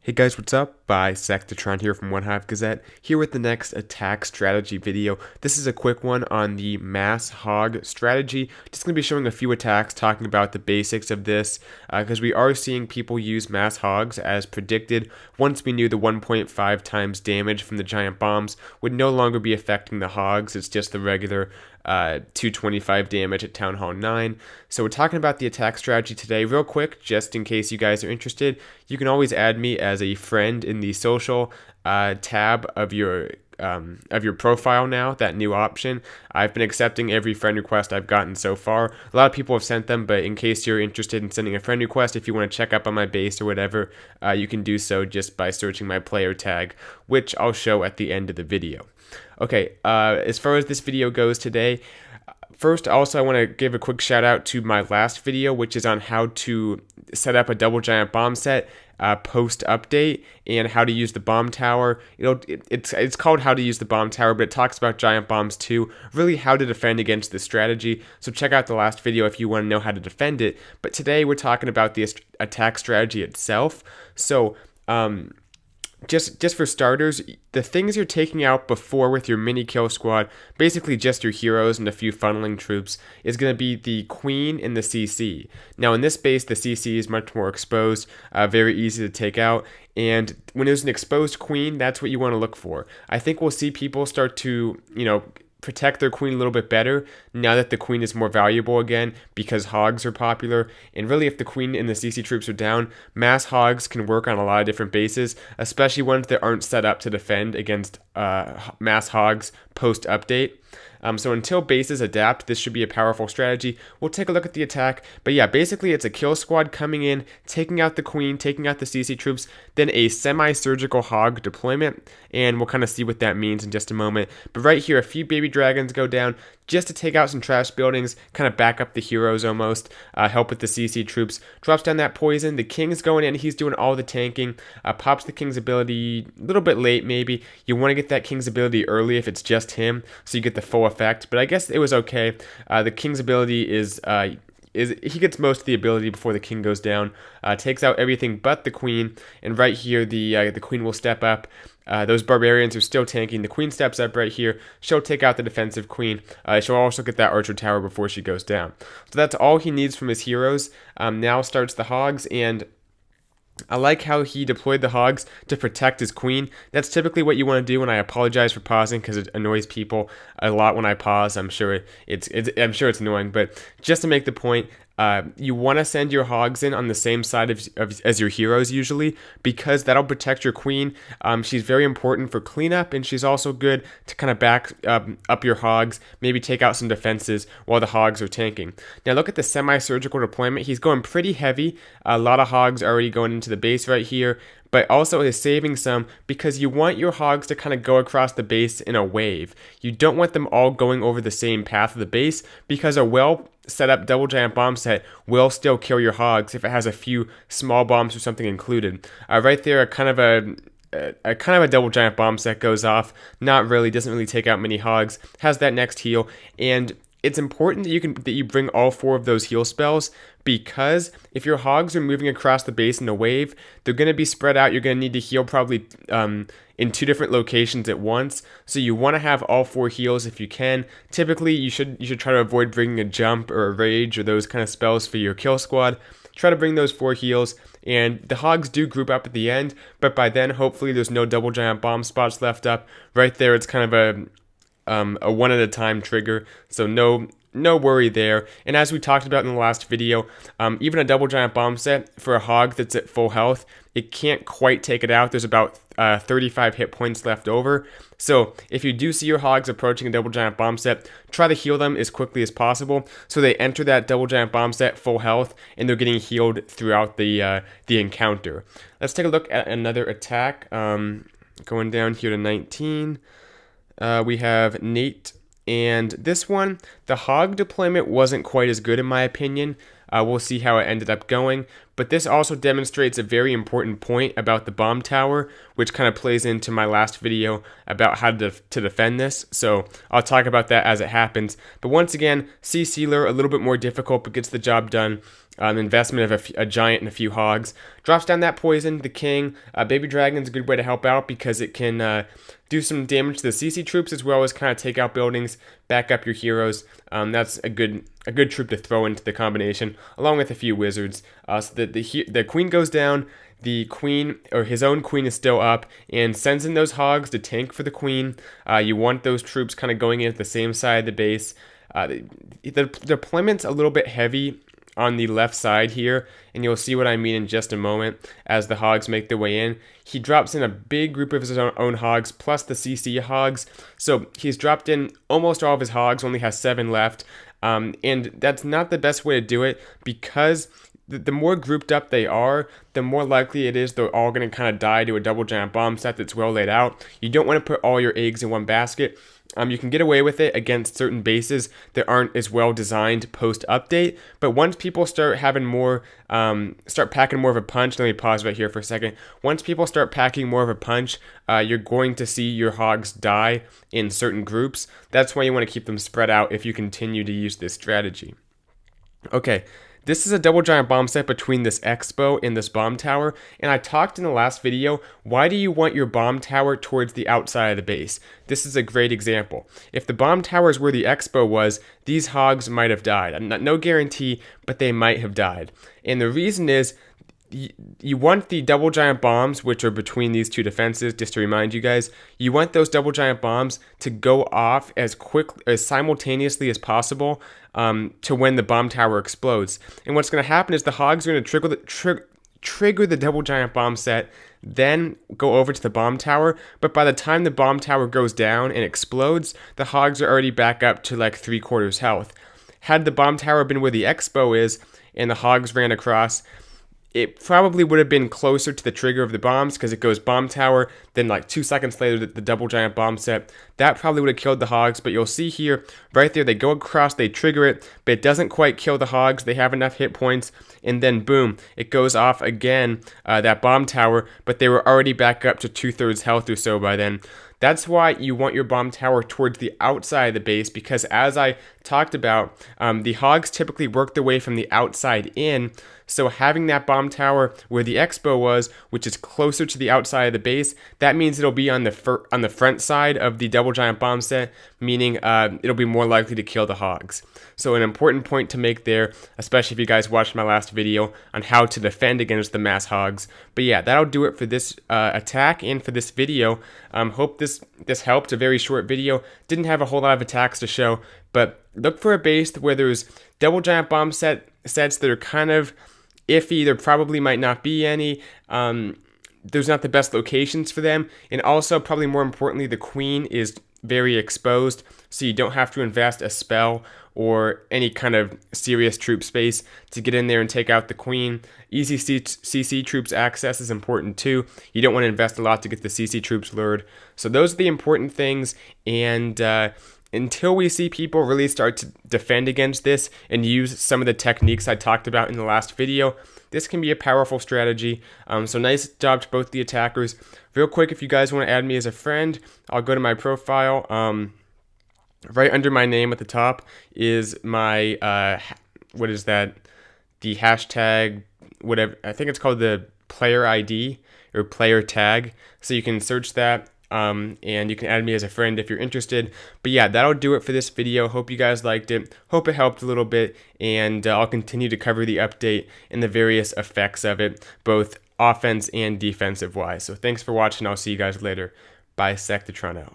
Hey guys, what's up? Bisectatron here from One Hive Gazette, here with the next attack strategy video. This is a quick one on the mass hog strategy. Just going to be showing a few attacks, talking about the basics of this, because we are seeing people use mass hogs as predicted. Once we knew the 1.5 times damage from the giant bombs would no longer be affecting the hogs, it's just the regular 225 damage at Town Hall 9. So we're talking about the attack strategy today real quick, just in case you guys are interested. You can always add me as a friend in the social tab of your profile now, that new option. I've been accepting every friend request I've gotten so far. A lot of people have sent them, but in case you're interested in sending a friend request, if you want to check up on my base or whatever, you can do so just by searching my player tag, which I'll show at the end of the video. Okay, as far as this video goes today, first, also, I want to give a quick shout out to my last video, which is on how to set up a double giant bomb set post update and how to use the bomb tower. It's called How to Use the Bomb Tower, but it talks about giant bombs too, really how to defend against this strategy. So check out the last video if you want to know how to defend it. But today we're talking about the attack strategy itself. So just for starters, the things you're taking out before with your mini kill squad, basically just your heroes and a few funneling troops, is going to be the queen and the CC. Now in this base, the CC is much more exposed, very easy to take out, and when there's an exposed queen, that's what you want to look for. I think we'll see people start to, protect their queen a little bit better now that the queen is more valuable again because hogs are popular. And really, if the queen and the CC troops are down, mass hogs can work on a lot of different bases, especially ones that aren't set up to defend against mass hogs post update. So until bases adapt, this should be a powerful strategy. We'll take a look at the attack. But yeah, basically it's a kill squad coming in, taking out the queen, taking out the CC troops, then a semi-surgical hog deployment. And we'll kind of see what that means in just a moment. But right here, a few baby dragons go down just to take out some trash buildings, kind of back up the heroes almost, help with the CC troops. Drops down that poison. The king's going in. He's doing all the tanking. Pops the king's ability a little bit late maybe. You want to get that king's ability early if it's just him, so you get the full effect. But I guess it was okay. The king's ability is he gets most of the ability before the king goes down, takes out everything but the queen, and right here the queen will step up. Those barbarians are still tanking. The queen steps up right here. She'll take out the defensive queen. She'll also get that archer tower before she goes down. So that's all he needs from his heroes. Now starts the hogs, and I like how he deployed the hogs to protect his queen. That's typically what you want to do, and I apologize for pausing because it annoys people a lot when I pause. I'm sure it's annoying, but just to make the point, you want to send your hogs in on the same side as your heroes usually, because that'll protect your queen. She's very important for cleanup, and she's also good to kind of back up your hogs, maybe take out some defenses while the hogs are tanking. Now look at the semi-surgical deployment. He's going pretty heavy. A lot of hogs already going into the base right here, but also is saving some because you want your hogs to kind of go across the base in a wave. You don't want them all going over the same path of the base, because a well set up double giant bomb set will still kill your hogs if it has a few small bombs or something included. Right there, a kind of a double giant bomb set goes off. Not really, doesn't really take out many hogs. Has that next heal, and it's important that you bring all 4 of those heal spells, because if your hogs are moving across the base in a wave, they're going to be spread out. You're going to need to heal probably in 2 different locations at once. So you want to have all 4 heals if you can. Typically, you should try to avoid bringing a jump or a rage or those kind of spells for your kill squad. Try to bring those 4 heals, and the hogs do group up at the end, but by then, hopefully, there's no double giant bomb spots left up. Right there, it's kind of a one at a time trigger, so no worry there. And as we talked about in the last video, even a double giant bomb set for a hog that's at full health, it can't quite take it out. There's about 35 hit points left over. So if you do see your hogs approaching a double giant bomb set, try to heal them as quickly as possible so they enter that double giant bomb set full health and they're getting healed throughout the encounter. Let's take a look at another attack. Going down here to 19. We have Nate, and this one, the hog deployment wasn't quite as good in my opinion. We'll see how it ended up going, but this also demonstrates a very important point about the bomb tower, which kind of plays into my last video about how to defend this, so I'll talk about that as it happens. But once again, C Sealer, a little bit more difficult, but gets the job done. investment of a giant and a few hogs. Drops down that poison, the king. Baby Dragon's a good way to help out because it can do some damage to the CC troops as well as kind of take out buildings, back up your heroes. That's a good troop to throw into the combination, along with a few wizards. So the queen goes down. The queen, or his own queen, is still up and sends in those hogs to tank for the queen. You want those troops kind of going in at the same side of the base. The deployment's a little bit heavy on the left side here, and you'll see what I mean in just a moment as the hogs make their way in. He drops in a big group of his own hogs plus the CC hogs, so he's dropped in almost all of his hogs, only has 7 left, and that's not the best way to do it because the more grouped up they are, the more likely it is they're all going to kind of die to a double giant bomb set that's well laid out. You don't want to put all your eggs in one basket. You can get away with it against certain bases that aren't as well designed post-update, but once people start having more, start packing more of a punch, let me pause right here for a second. Once people start packing more of a punch, you're going to see your hogs die in certain groups. That's why you want to keep them spread out if you continue to use this strategy. Okay. This is a double giant bomb set between this Expo and this bomb tower, and I talked in the last video, why do you want your bomb tower towards the outside of the base? This is a great example. If the bomb tower is where the Expo was, these hogs might have died. No guarantee, but they might have died. And the reason is, you want the double giant bombs, which are between these two defenses, just to remind you guys, you want those double giant bombs to go off as simultaneously as possible to when the bomb tower explodes. And what's going to happen is the hogs are going to trigger the double giant bomb set, then go over to the bomb tower, but by the time the bomb tower goes down and explodes, the hogs are already back up to like 3/4 health. Had the bomb tower been where the Expo is and the hogs ran across, it probably would have been closer to the trigger of the bombs because it goes bomb tower, then like 2 seconds later the double giant bomb set. That probably would have killed the hogs, but you'll see here, right there, they go across, they trigger it, but it doesn't quite kill the hogs. They have enough hit points, and then boom, it goes off again, that bomb tower, but they were already back up to 2/3 health or so by then. That's why you want your bomb tower towards the outside of the base, because as I talked about, the hogs typically work their way from the outside in, so having that bomb tower where the Expo was, which is closer to the outside of the base, that means it'll be on the front side of the double giant bomb set, meaning it'll be more likely to kill the hogs. So an important point to make there, especially if you guys watched my last video on how to defend against the mass hogs. But yeah, that'll do it for this attack and for this video. Hope this helped. A very short video. Didn't have a whole lot of attacks to show, but look for a base where there's double giant bomb sets that are kind of iffy. There probably might not be any. There's not the best locations for them, and also probably more importantly, the queen is very exposed, so you don't have to invest a spell or any kind of serious troop space to get in there and take out the queen. Easy CC troops access is important too. You don't want to invest a lot to get the CC troops lured. So those are the important things, and until we see people really start to defend against this and use some of the techniques I talked about in the last video, this can be a powerful strategy. So nice job to both the attackers. Real quick, if you guys want to add me as a friend, I'll go to my profile. Right under my name at the top is my, what is that? The hashtag, whatever, I think it's called the player ID or player tag. So you can search that. And you can add me as a friend if you're interested. But yeah, that'll do it for this video. Hope you guys liked it. Hope it helped a little bit. And I'll continue to cover the update and the various effects of it, both offense and defensive wise. So thanks for watching. I'll see you guys later. Bye, Sectatron out.